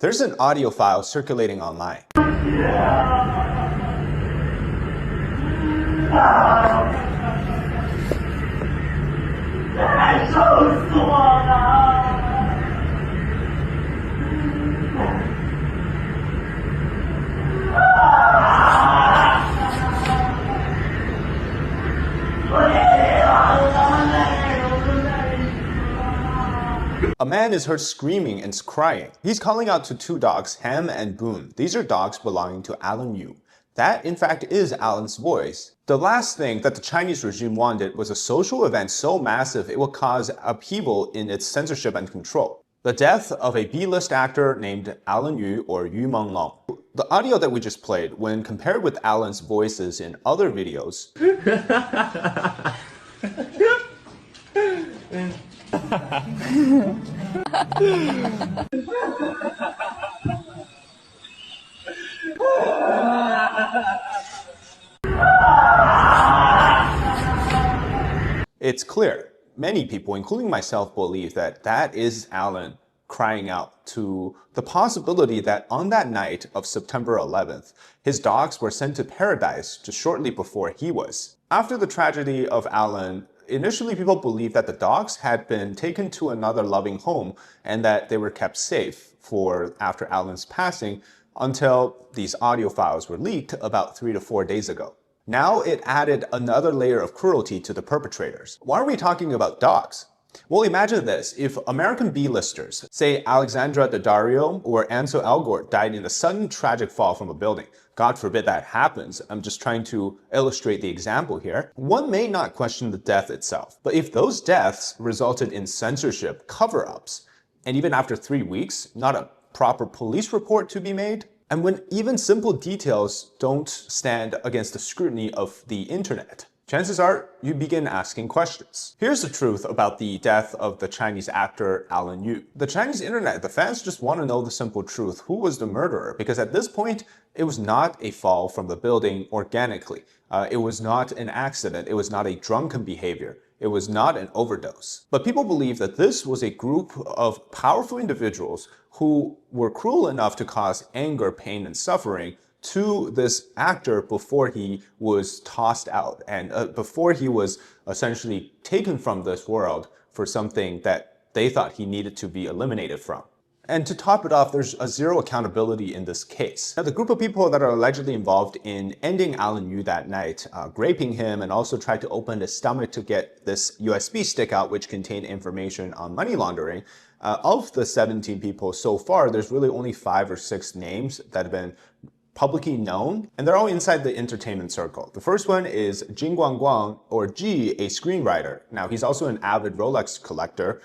There's an audio file circulating online. A man is heard screaming and crying. He's calling out to two dogs, Ham and Boone. These are dogs belonging to Alan Yu. That, in fact, is Alan's voice. The last thing that the Chinese regime wanted was a social event so massive it would cause upheaval in its censorship and control. The death of a B-list actor named Alan Yu or Yu Menglong. The audio that we just played, when compared with Alan's voices in other videos, it's clear. Many people, including myself, believe that that is Alan crying out to the possibility that on that night of September 11th, his dogs were sent to paradise just shortly before he was. After the tragedy of Alan, initially people believed that the dogs had been taken to another loving home and that they were kept safe for after Alan's passing until these audio files were leaked about 3 to 4 days ago. Now it added another layer of cruelty to the perpetrators. Why are we talking about dogs? Well, imagine this. If American B-listers, say Alexandra Daddario or Ansel Elgort, died in a sudden tragic fall from a building, God forbid that happens, I'm just trying to illustrate the example here, one may not question the death itself. But if those deaths resulted in censorship, cover-ups, and even after 3 weeks, not a proper police report to be made, and when even simple details don't stand against the scrutiny of the internet, chances are you begin asking questions. Here's the truth about the death of the Chinese actor Alan Yu. The Chinese internet, the fans just want to know the simple truth. Who was the murderer? Because at this point, it was not a fall from the building organically. It was not an accident. It was not a drunken behavior. It was not an overdose. But people believe that this was a group of powerful individuals who were cruel enough to cause anger, pain, and suffering to this actor before he was tossed out and before he was essentially taken from this world for something that they thought he needed to be eliminated from. And to top it off, there's a zero accountability in this case. Now, the group of people that are allegedly involved in ending Alan Yu that night, raping him, and also tried to open his stomach to get this USB stick out, which contained information on money laundering, of the 17 people so far, there's really only 5 or 6 names that have been publicly known, and they're all inside the entertainment circle. The first one is Jing Guangguang, or G, a screenwriter. Now, he's also an avid Rolex collector.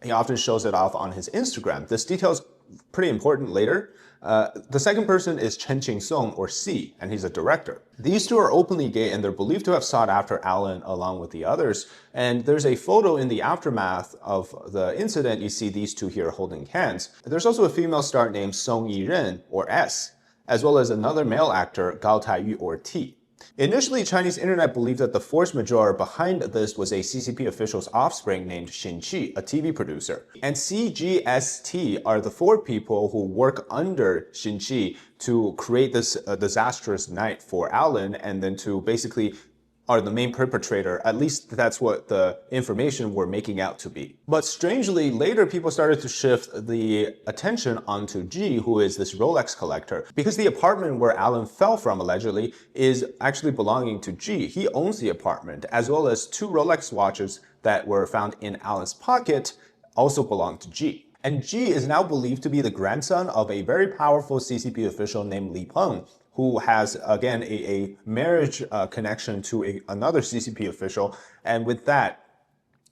He often shows it off on his Instagram. This detail is pretty important later. The second person is Chen Qing-song, or C, and he's a director. These two are openly gay, and they're believed to have sought after Alan along with the others. And there's a photo in the aftermath of the incident. You see these two here holding hands. There's also a female star named Song Yi-ren, or S, as well as another male actor, Gao Taiyu, or T. Initially, Chinese internet believed that the force majeure behind this was a CCP official's offspring named Xin Qi, a TV producer. And CGST are the 4 people who work under Xin Qi to create this disastrous night for Alan, and then to basically are the main perpetrator. At least that's what the information we're making out to be. But strangely, later people started to shift the attention onto G, who is this Rolex collector, because the apartment where Alan fell from, allegedly, is actually belonging to G. He owns the apartment, as well as 2 Rolex watches that were found in Alan's pocket also belong to G. And G is now believed to be the grandson of a very powerful CCP official named Li Peng, who has, again, a marriage connection to another CCP official. And with that,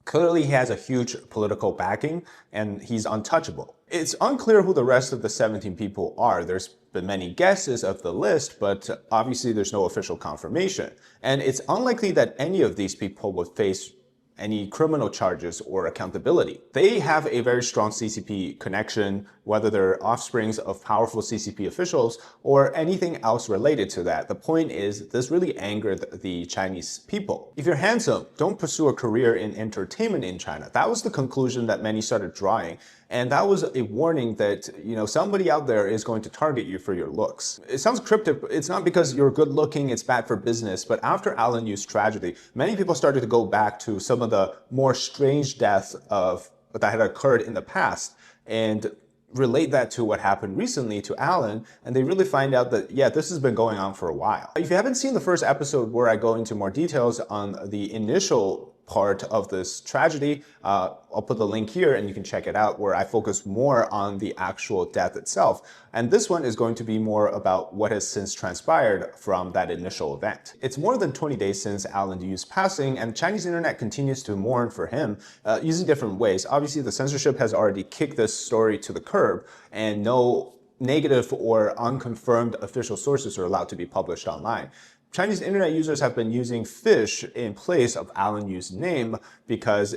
clearly he has a huge political backing, and he's untouchable. It's unclear who the rest of the 17 people are. There's been many guesses of the list, but obviously there's no official confirmation. And it's unlikely that any of these people would face any criminal charges or accountability. They have a very strong CCP connection. whether they're offsprings of powerful CCP officials or anything else related to that. The point is, this really angered the Chinese people. If you're handsome, don't pursue a career in entertainment in China. That was the conclusion that many started drawing. And that was a warning that, somebody out there is going to target you for your looks. It sounds cryptic. It's not because you're good looking, it's bad for business. But after Alan Yu's tragedy, many people started to go back to some of the more strange deaths that had occurred in the past and relate that to what happened recently to Alan, and they really find out that, yeah, this has been going on for a while. If you haven't seen the first episode where I go into more details on the initial part of this tragedy, I'll put the link here and you can check it out, where I focus more on the actual death itself. And this one is going to be more about what has since transpired from that initial event. It's more than 20 days since Alan Yu's passing, and Chinese internet continues to mourn for him using different ways. Obviously, the censorship has already kicked this story to the curb, and no negative or unconfirmed official sources are allowed to be published online. Chinese internet users have been using fish in place of Alan Yu's name because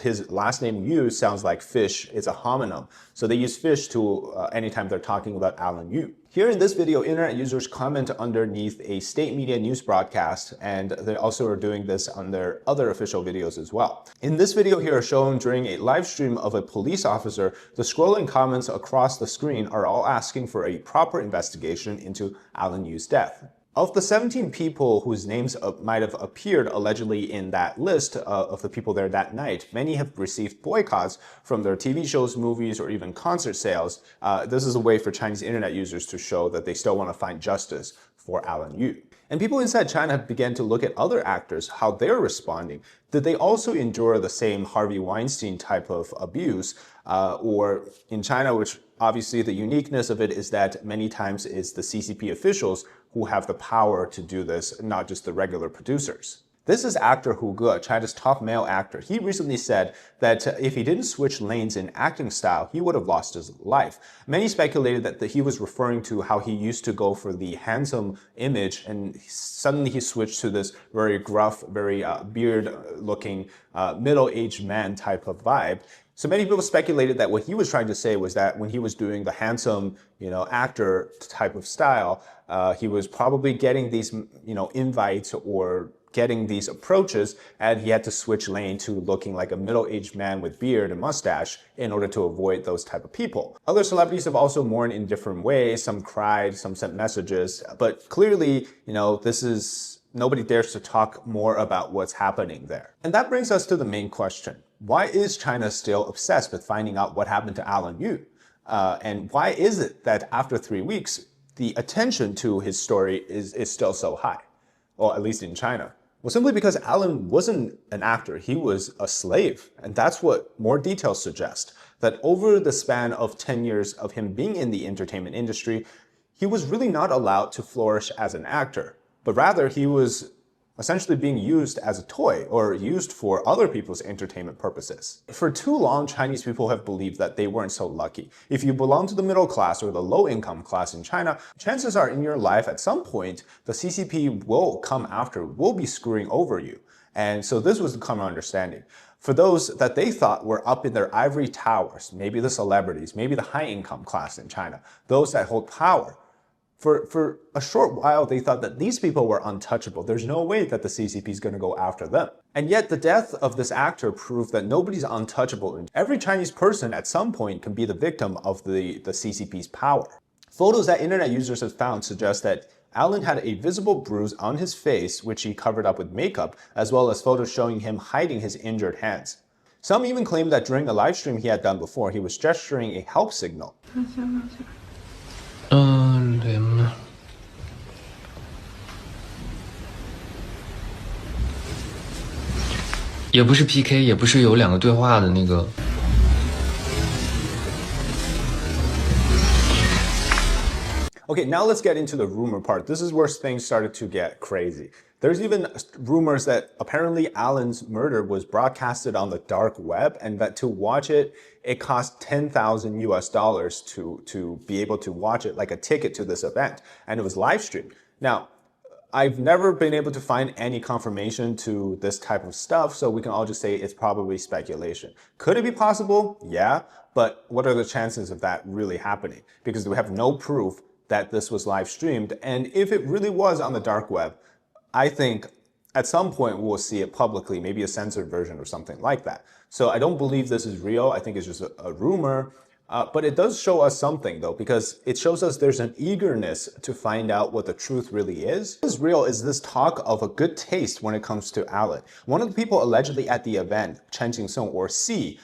his last name Yu sounds like fish. It's a homonym. So they use fish to anytime they're talking about Alan Yu. Here in this video, internet users comment underneath a state media news broadcast, and they also are doing this on their other official videos as well. In this video here shown during a live stream of a police officer, the scrolling comments across the screen are all asking for a proper investigation into Alan Yu's death. Of the 17 people whose names might have appeared allegedly in that list of the people there that night, many have received boycotts from their TV shows, movies, or even concert sales. This is a way for Chinese internet users to show that they still want to find justice for Alan Yu. And people inside China began to look at other actors, how they're responding. Did they also endure the same Harvey Weinstein type of abuse? Or in China, which obviously the uniqueness of it is that many times it's the CCP officials who have the power to do this, not just the regular producers. This is actor Hu Ge, China's top male actor. He recently said that if he didn't switch lanes in acting style, he would have lost his life. Many speculated that he was referring to how he used to go for the handsome image, and suddenly he switched to this very gruff, very beard-looking, middle-aged man type of vibe. So many people speculated that what he was trying to say was that when he was doing the handsome, actor type of style, he was probably getting these, invites or getting these approaches, and he had to switch lane to looking like a middle-aged man with beard and mustache in order to avoid those type of people. Other celebrities have also mourned in different ways. Some cried, some sent messages, but clearly, nobody dares to talk more about what's happening there. And that brings us to the main question. Why is China still obsessed with finding out what happened to Alan Yu? And why is it that after 3 weeks, the attention to his story is still so high? Or at least in China. Well, simply because Alan wasn't an actor, he was a slave. And that's what more details suggest, that over the span of 10 years of him being in the entertainment industry, he was really not allowed to flourish as an actor, but rather he was essentially being used as a toy or used for other people's entertainment purposes. For too long, Chinese people have believed that they weren't so lucky. If you belong to the middle class or the low income class in China, chances are in your life at some point, the CCP will come after, will be screwing over you. And so this was the common understanding. For those that they thought were up in their ivory towers, maybe the celebrities, maybe the high income class in China, those that hold power, for a short while, they thought that these people were untouchable. There's no way that the CCP is going to go after them. And yet the death of this actor proved that nobody's untouchable. Every Chinese person at some point can be the victim of the CCP's power. Photos that internet users have found suggest that Alan had a visible bruise on his face, which he covered up with makeup, as well as photos showing him hiding his injured hands. Some even claim that during the live stream he had done before, he was gesturing a help signal.也不是 PK， 也不是有两个对话的那个。Okay, now let's get into the rumor part. This is where things started to get crazy. There's even rumors that apparently Alan's murder was broadcasted on the dark web, and that to watch it, it cost $10,000 to be able to watch it, like a ticket to this event, and it was live streamed. Now, I've never been able to find any confirmation to this type of stuff, so we can all just say it's probably speculation. Could it be possible? Yeah, but what are the chances of that really happening? Because we have no proof that this was live streamed, and if it really was on the dark web, I think at some point we'll see it publicly, maybe a censored version or something like that. So I don't believe this is real. I think it's just a rumor. But it does show us something though, because it shows us there's an eagerness to find out what the truth really is. What is real is this talk of a good taste when it comes to Alan. One of the people allegedly at the event, Chen Jingsong or C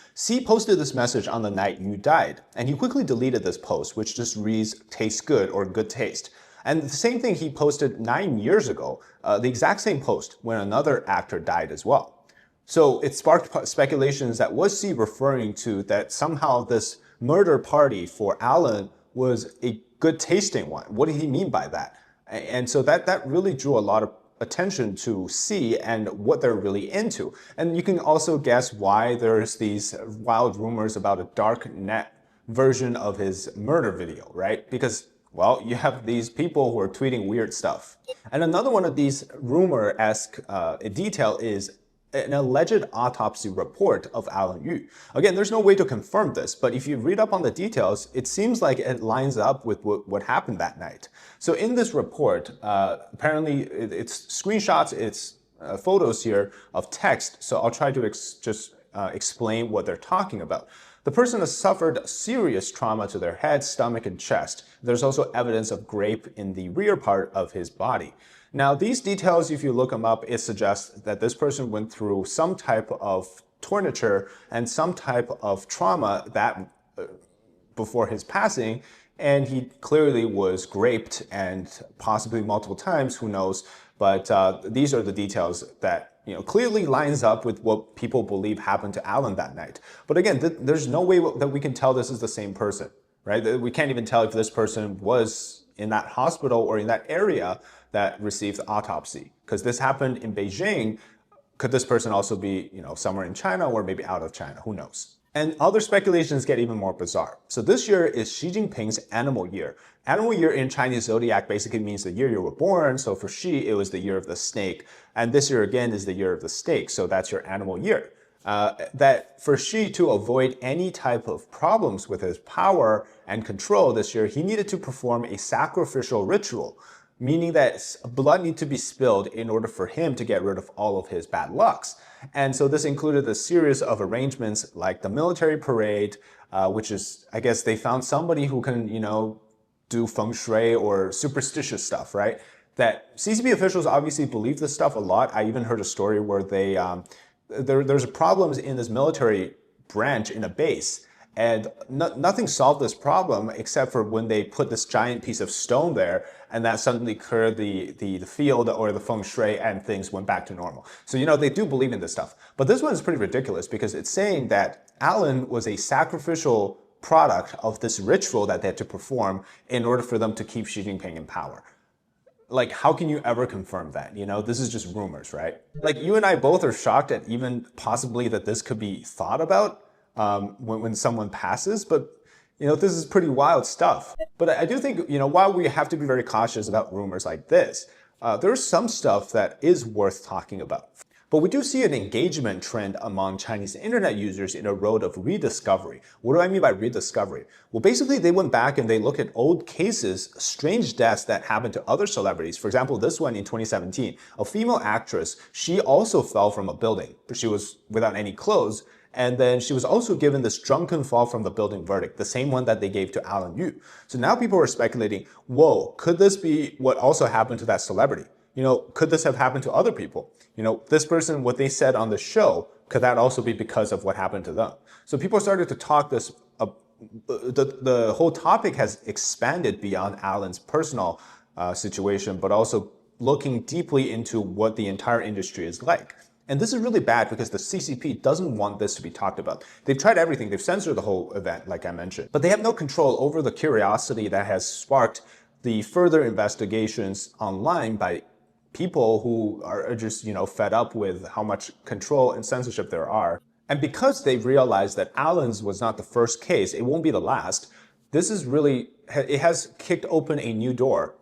posted this message on the night you died, and he quickly deleted this post, which just reads tastes good or good taste. And the same thing he posted 9 years ago, the exact same post when another actor died as well. So it sparked speculations that was C referring to that somehow this murder party for Alan was a good tasting one. What did he mean by that? And so that really drew a lot of attention to C and what they're really into. And you can also guess why there's these wild rumors about a dark net version of his murder video, right? Because, well, you have these people who are tweeting weird stuff. And another one of these rumor-esque detail is an alleged autopsy report of Alan Yu. Again, there's no way to confirm this, but if you read up on the details, it seems like it lines up with what happened that night. So in this report, apparently it's screenshots, it's photos here of text, so I'll try to just explain what they're talking about. The person has suffered serious trauma to their head, stomach, and chest. There's also evidence of grape in the rear part of his body. Now, these details, if you look them up, it suggests that this person went through some type of torture and some type of trauma that before his passing, and he clearly was raped and possibly multiple times, who knows, but these are the details that clearly lines up with what people believe happened to Alan that night. But again, there's no way that we can tell this is the same person, right? We can't even tell if this person was in that hospital or in that area that received the autopsy, because this happened in Beijing. Could this person also be, somewhere in China or maybe out of China? Who knows? And other speculations get even more bizarre. So this year is Xi Jinping's animal year. Animal year in Chinese zodiac basically means the year you were born. So for Xi, it was the year of the snake. And this year again is the year of the steak. So that's your animal year. That for Xi to avoid any type of problems with his power and control this year, he needed to perform a sacrificial ritual, meaning that blood needed to be spilled in order for him to get rid of all of his bad lucks. And so this included a series of arrangements like the military parade, which is, I guess they found somebody who can, do feng shui or superstitious stuff, right? That CCP officials obviously believe this stuff a lot. I even heard a story where there's problems in this military branch in a base, and nothing solved this problem except for when they put this giant piece of stone there, and that suddenly cleared the field or the feng shui, and things went back to normal. So, they do believe in this stuff. But this one is pretty ridiculous because it's saying that Alan was a sacrificial product of this ritual that they had to perform in order for them to keep Xi Jinping in power. Like, how can you ever confirm that? This is just rumors, right? Like, you and I both are shocked at even possibly that this could be thought about when someone passes, but this is pretty wild stuff. But I do think, while we have to be very cautious about rumors like this, there's some stuff that is worth talking about. But we do see an engagement trend among Chinese internet users in a road of rediscovery. What do I mean by rediscovery? Well, basically they went back and they look at old cases, strange deaths that happened to other celebrities. For example, this one in 2017, a female actress, she also fell from a building. She was without any clothes. And then she was also given this drunken fall from the building verdict, the same one that they gave to Alan Yu. So now people are speculating, whoa, could this be what also happened to that celebrity? Could this have happened to other people? This person, what they said on the show, could that also be because of what happened to them? So people started to talk this, the whole topic has expanded beyond Alan's personal situation, but also looking deeply into what the entire industry is like. And this is really bad because the CCP doesn't want this to be talked about. They've tried everything. They've censored the whole event, like I mentioned. But they have no control over the curiosity that has sparked the further investigations online by people who are just, fed up with how much control and censorship there are. And because they've realized that Alan's was not the first case, it won't be the last, this is really, it has kicked open a new door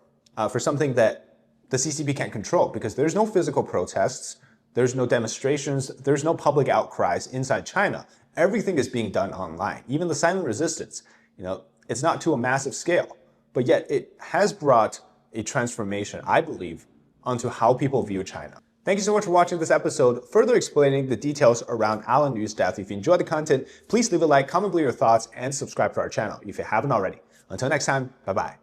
for something that the CCP can't control because there's no physical protests, there's no demonstrations, there's no public outcries inside China. Everything is being done online. Even the silent resistance, it's not to a massive scale, but yet it has brought a transformation, I believe, onto how people view China. Thank you so much for watching this episode, further explaining the details around Alan Yu's death. If you enjoyed the content, please leave a like, comment below your thoughts, and subscribe to our channel if you haven't already. Until next time, bye-bye.